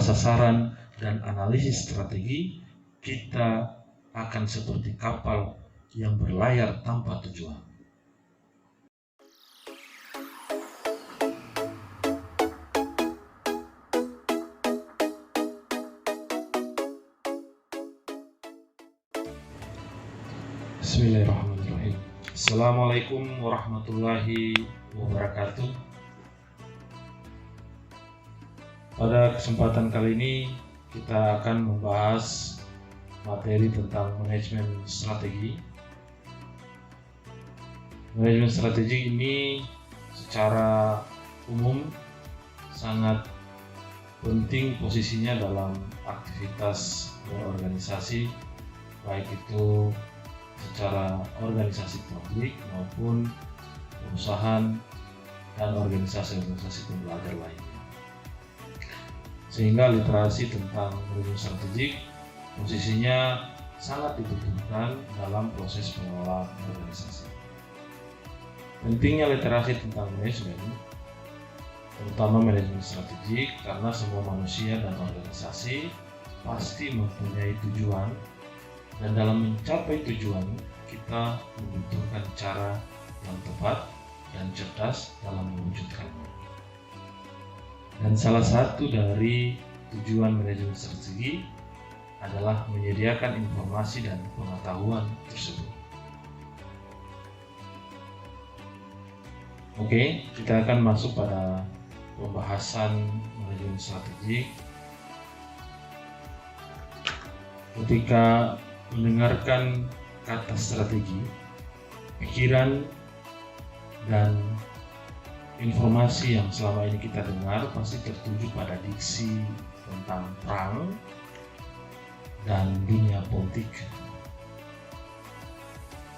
tanpa sasaran dan analisis strategi, kita akan seperti kapal yang berlayar tanpa tujuan. Bismillahirrahmanirrahim. Assalamualaikum warahmatullahi wabarakatuh. Pada kesempatan kali ini kita akan membahas materi tentang manajemen strategi. Manajemen strategi ini secara umum sangat penting posisinya dalam aktivitas berorganisasi, baik itu secara organisasi publik maupun perusahaan dan organisasi-organisasi pembelajar lainnya. Sehingga literasi tentang manajemen strategik posisinya sangat dibutuhkan dalam proses pengelolaan organisasi. Pentingnya literasi tentang manajemen, terutama manajemen strategik, karena semua manusia dan organisasi pasti mempunyai tujuan, dan dalam mencapai tujuan kita membutuhkan cara yang tepat dan cerdas dalam mewujudkannya. Dan salah satu dari tujuan manajemen strategi adalah menyediakan informasi dan pengetahuan tersebut. Oke, kita akan masuk pada pembahasan manajemen strategi. Ketika mendengarkan kata strategi, pikiran dan informasi yang selama ini kita dengar pasti tertuju pada diksi tentang perang dan dunia politik.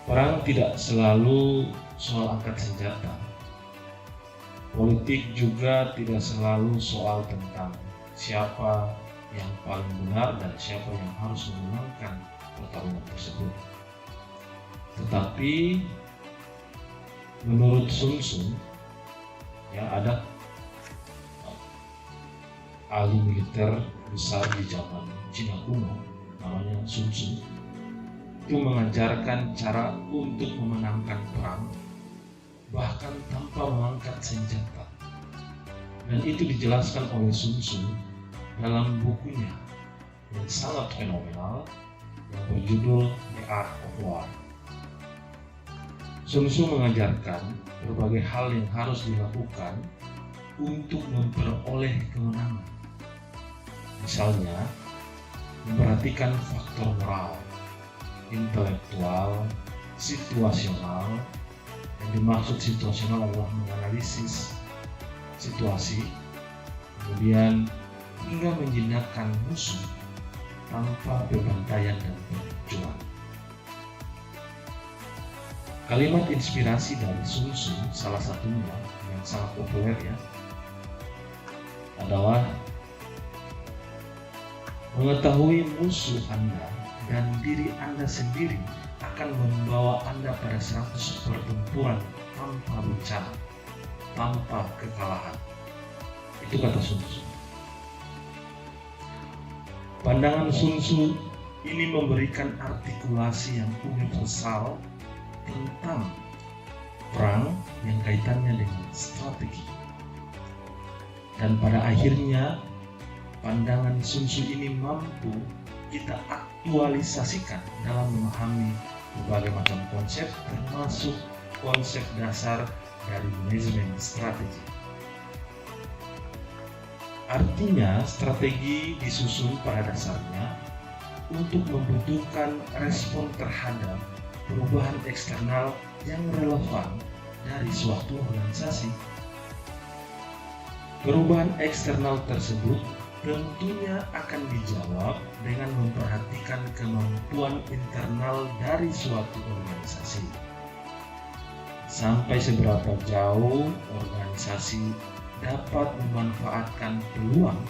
Perang tidak selalu soal angkat senjata. Politik juga tidak selalu soal tentang siapa yang paling benar dan siapa yang harus memenangkan pertarungan tersebut. Tetapi menurut Sun Tzu, ya, ada ahli militer besar di zaman Cina kuno namanya Sun Tzu, itu mengajarkan cara untuk memenangkan perang bahkan tanpa mengangkat senjata, dan itu dijelaskan oleh Sun Tzu dalam bukunya yang sangat fenomenal yang berjudul The Art of War. Sun Tzu mengajarkan berbagai hal yang harus dilakukan untuk memperoleh kemenangan. Misalnya, memperhatikan faktor moral, intelektual, situasional. Yang dimaksud situasional adalah menganalisis situasi, kemudian hingga menjinakkan musuh tanpa pembantaian dan perjuangan. Kalimat inspirasi dari Sun Tzu salah satunya yang sangat populer ya adalah mengetahui musuh Anda dan diri Anda sendiri akan membawa Anda pada 100 pertempuran tanpa bencana, tanpa kekalahan. Itu kata Sun Tzu. Pandangan Sun Tzu ini memberikan artikulasi yang universal tentang perang yang kaitannya dengan strategi. Dan pada akhirnya pandangan Sun Tzu ini mampu kita aktualisasikan dalam memahami berbagai macam konsep, termasuk konsep dasar dari manajemen strategi. Artinya, strategi disusun pada dasarnya untuk membutuhkan respon terhadap perubahan eksternal yang relevan dari suatu organisasi. Perubahan eksternal tersebut tentunya akan dijawab dengan memperhatikan kemampuan internal dari suatu organisasi. Sampai seberapa jauh organisasi dapat memanfaatkan peluang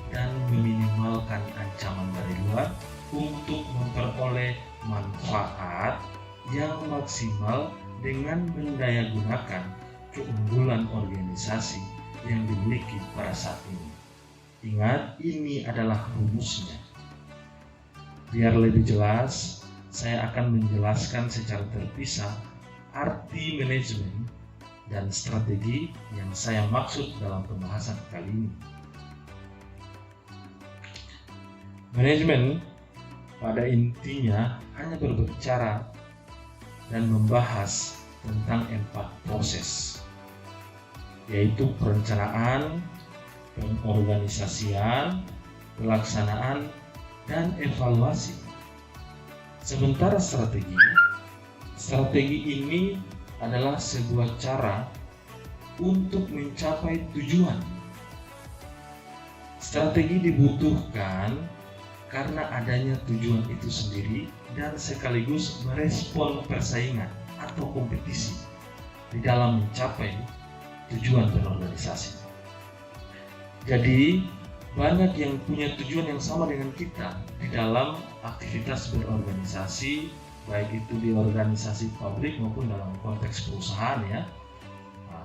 dan meminimalkan ancaman dari luar untuk memperoleh manfaat yang maksimal dengan mendayagunakan keunggulan organisasi yang dimiliki pada saat ini. Ingat, ini adalah rumusnya. Biar lebih jelas, saya akan menjelaskan secara terpisah arti manajemen dan strategi yang saya maksud dalam pembahasan kali ini. Manajemen pada intinya hanya berbicara dan membahas tentang 4 proses, yaitu perencanaan, pengorganisasian, pelaksanaan, dan evaluasi. Sementara strategi ini adalah sebuah cara untuk mencapai tujuan. Strategi dibutuhkan karena adanya tujuan itu sendiri dan sekaligus merespon persaingan atau kompetisi di dalam mencapai tujuan berorganisasi. Jadi, banyak yang punya tujuan yang sama dengan kita di dalam aktivitas berorganisasi, baik itu di organisasi pabrik maupun dalam konteks perusahaan ya.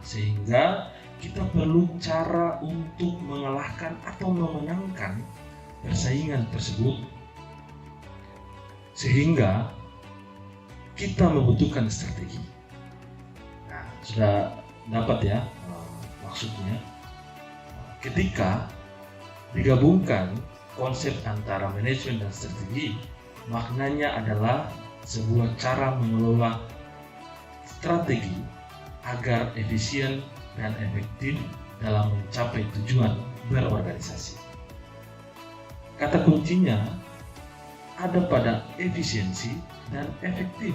Sehingga kita perlu cara untuk mengalahkan atau memenangkan persaingan tersebut. Sehingga kita membutuhkan strategi. Nah, sudah dapat ya maksudnya. Ketika digabungkan konsep antara manajemen dan strategi, maknanya adalah sebuah cara mengelola strategi agar efisien dan efektif dalam mencapai tujuan berorganisasi. Kata kuncinya ada pada efisiensi dan efektif.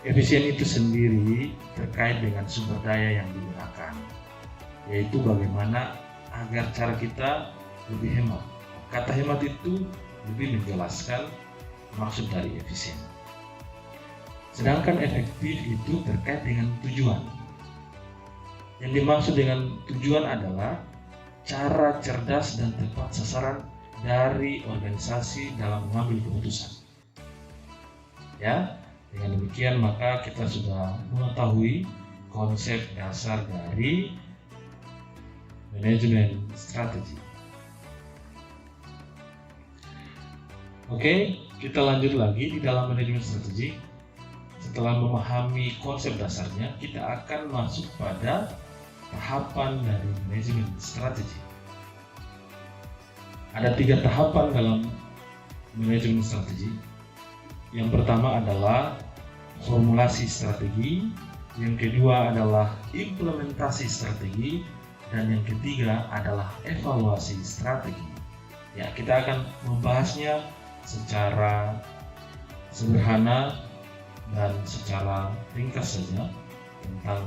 Efisien itu sendiri terkait dengan sumber daya yang digunakan, yaitu bagaimana agar cara kita lebih hemat. Kata hemat itu lebih menjelaskan maksud dari efisien. Sedangkan efektif itu terkait dengan tujuan. Yang dimaksud dengan tujuan adalah cara cerdas dan tepat sasaran dari organisasi dalam mengambil keputusan. Ya, dengan demikian maka kita sudah mengetahui konsep dasar dari manajemen strategi. Oke, kita lanjut lagi di dalam manajemen strategi. Setelah memahami konsep dasarnya, kita akan masuk pada tahapan dari manajemen strategi. Ada 3 tahapan dalam manajemen strategi. Yang pertama adalah formulasi strategi, yang kedua adalah implementasi strategi, dan yang ketiga adalah evaluasi strategi. Ya, kita akan membahasnya secara sederhana dan secara ringkas saja tentang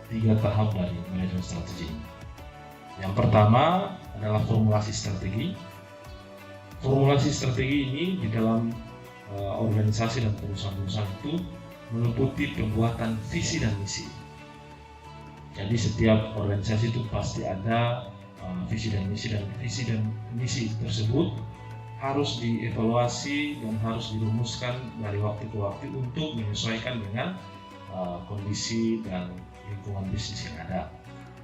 3 tahap dari manajemen strategi. Yang pertama adalah formulasi strategi. Formulasi strategi ini di dalam organisasi dan perusahaan-perusahaan itu meliputi pembuatan visi dan misi. Jadi setiap organisasi itu pasti ada visi dan misi tersebut harus dievaluasi dan harus dirumuskan dari waktu ke waktu untuk menyesuaikan dengan kondisi dan lingkungan bisnis yang ada.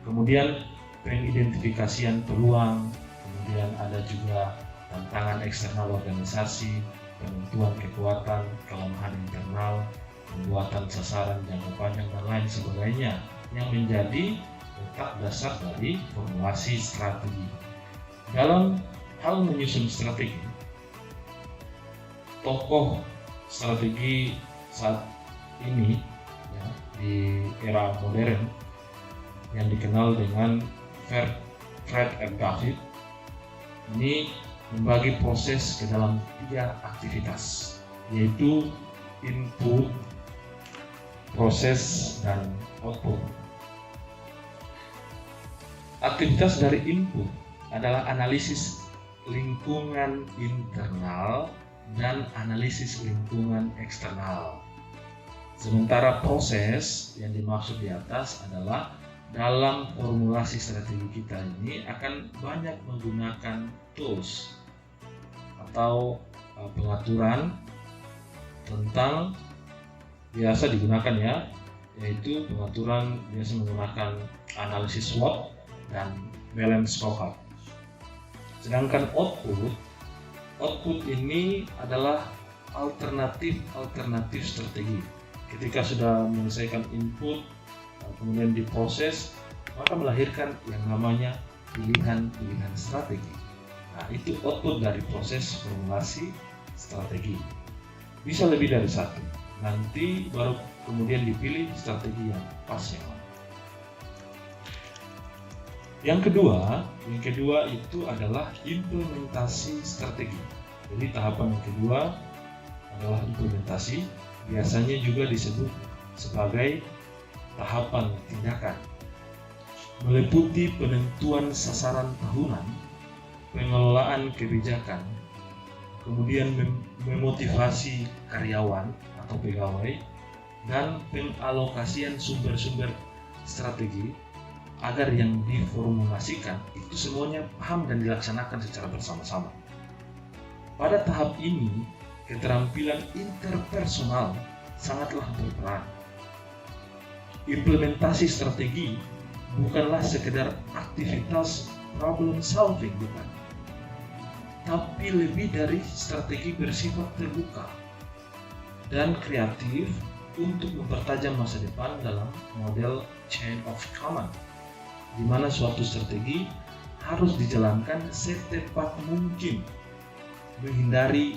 Kemudian pengidentifikasian peluang, kemudian ada juga tantangan eksternal organisasi, penentuan kekuatan, kelemahan internal, pembuatan sasaran jangka panjang dan lain sebagainya yang menjadi letak dasar dari formulasi strategi. Dalam hal menyusun strategi, tokoh strategi saat ini ya, di era modern yang dikenal dengan Fred M. David ini membagi proses ke dalam 3 aktivitas, yaitu input, proses, dan output. Aktivitas dari input adalah analisis lingkungan internal dan analisis lingkungan eksternal. Sementara proses yang dimaksud di atas adalah dalam formulasi strategi kita ini akan banyak menggunakan tools atau pengaturan tentang biasa digunakan ya, yaitu pengaturan biasa menggunakan analisis SWOT dan balance scorecard. Sedangkan output ini adalah alternatif strategi. Ketika sudah menyelesaikan input, kemudian diproses, maka melahirkan yang namanya pilihan strategi. Nah, itu output dari proses formulasi strategi. Bisa lebih dari satu. Nanti baru kemudian dipilih strategi yang pas yang mana. Yang kedua itu adalah implementasi strategi. Jadi tahapan yang kedua adalah implementasi, biasanya juga disebut sebagai tahapan tindakan. Meliputi penentuan sasaran tahunan, pengelolaan kebijakan, kemudian memotivasi karyawan atau pegawai, dan pengalokasian sumber-sumber strategi agar yang diformulasikan itu semuanya paham dan dilaksanakan secara bersama-sama. Pada tahap ini, keterampilan interpersonal sangatlah berperan. Implementasi strategi bukanlah sekedar aktivitas problem solving, bukan. Tapi lebih dari strategi bersifat terbuka dan kreatif untuk mempertajam masa depan dalam model chain of command, di mana suatu strategi harus dijalankan secepat mungkin, menghindari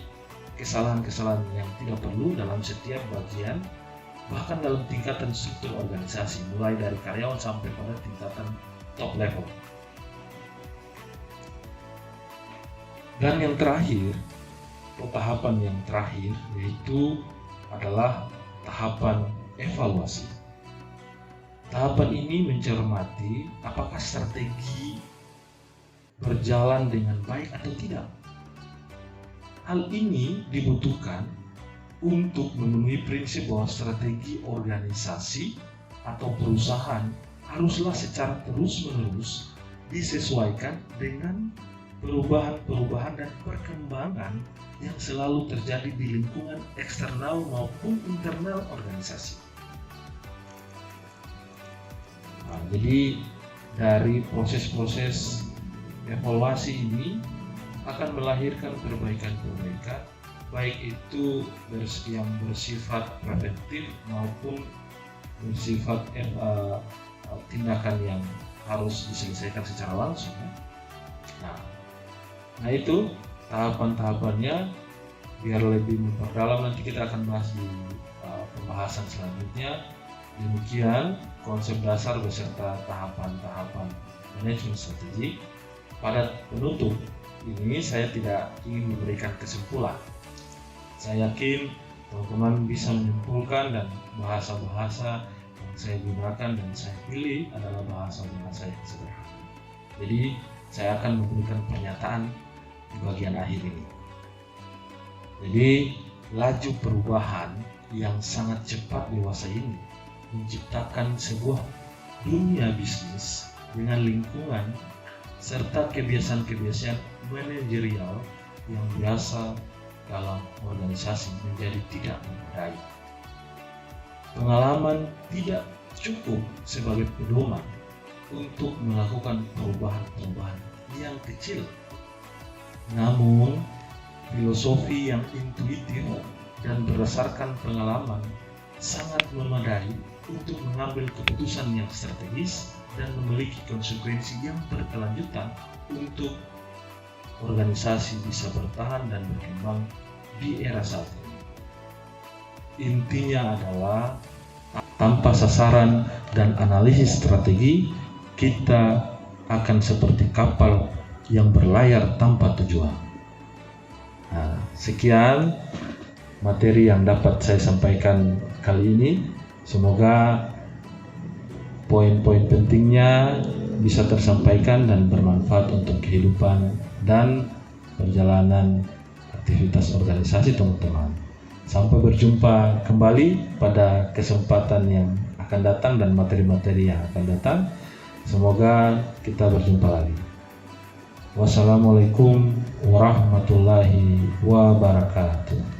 kesalahan-kesalahan yang tidak perlu dalam setiap bagian, bahkan dalam tingkatan struktur organisasi, mulai dari karyawan sampai pada tingkatan top level. Dan yang terakhir, tahapan yang terakhir yaitu adalah tahapan evaluasi. Tahapan ini mencermati apakah strategi berjalan dengan baik atau tidak. Hal ini dibutuhkan untuk memenuhi prinsip bahwa strategi organisasi atau perusahaan haruslah secara terus-menerus disesuaikan dengan perubahan-perubahan dan perkembangan yang selalu terjadi di lingkungan eksternal maupun internal organisasi. Nah, jadi dari proses-proses evaluasi ini akan melahirkan perbaikan-perbaikan, baik itu yang bersifat preventif maupun bersifat tindakan yang harus diselesaikan secara langsung. Nah itu tahapan-tahapannya. Biar lebih memperdalam nanti kita akan bahas di pembahasan selanjutnya. Demikian konsep dasar beserta tahapan-tahapan manajemen strategi. Pada penutup ini saya tidak ingin memberikan kesimpulan. Saya yakin teman-teman bisa menyimpulkan, dan bahasa-bahasa yang saya gunakan dan saya pilih adalah bahasa-bahasa yang sederhana. Jadi saya akan memberikan pernyataan di bagian akhir ini. Jadi laju perubahan yang sangat cepat dewasa ini menciptakan sebuah dunia bisnis dengan lingkungan serta kebiasaan-kebiasaan manajerial yang biasa dalam organisasi menjadi tidak memadai. Pengalaman tidak cukup sebagai pedoman untuk melakukan perubahan-perubahan yang kecil. Namun, filosofi yang intuitif dan berdasarkan pengalaman sangat memadai untuk mengambil keputusan yang strategis dan memiliki konsekuensi yang berkelanjutan untuk organisasi bisa bertahan dan berkembang di era saat ini. Intinya adalah tanpa sasaran dan analisis strategi, kita akan seperti kapal yang berlayar tanpa tujuan. Nah, sekian materi yang dapat saya sampaikan kali ini. Semoga poin-poin pentingnya bisa tersampaikan dan bermanfaat untuk kehidupan dan perjalanan aktivitas organisasi teman-teman. Sampai berjumpa kembali pada kesempatan yang akan datang dan materi-materi yang akan datang. Semoga kita berjumpa lagi. Wassalamualaikum warahmatullahi wabarakatuh.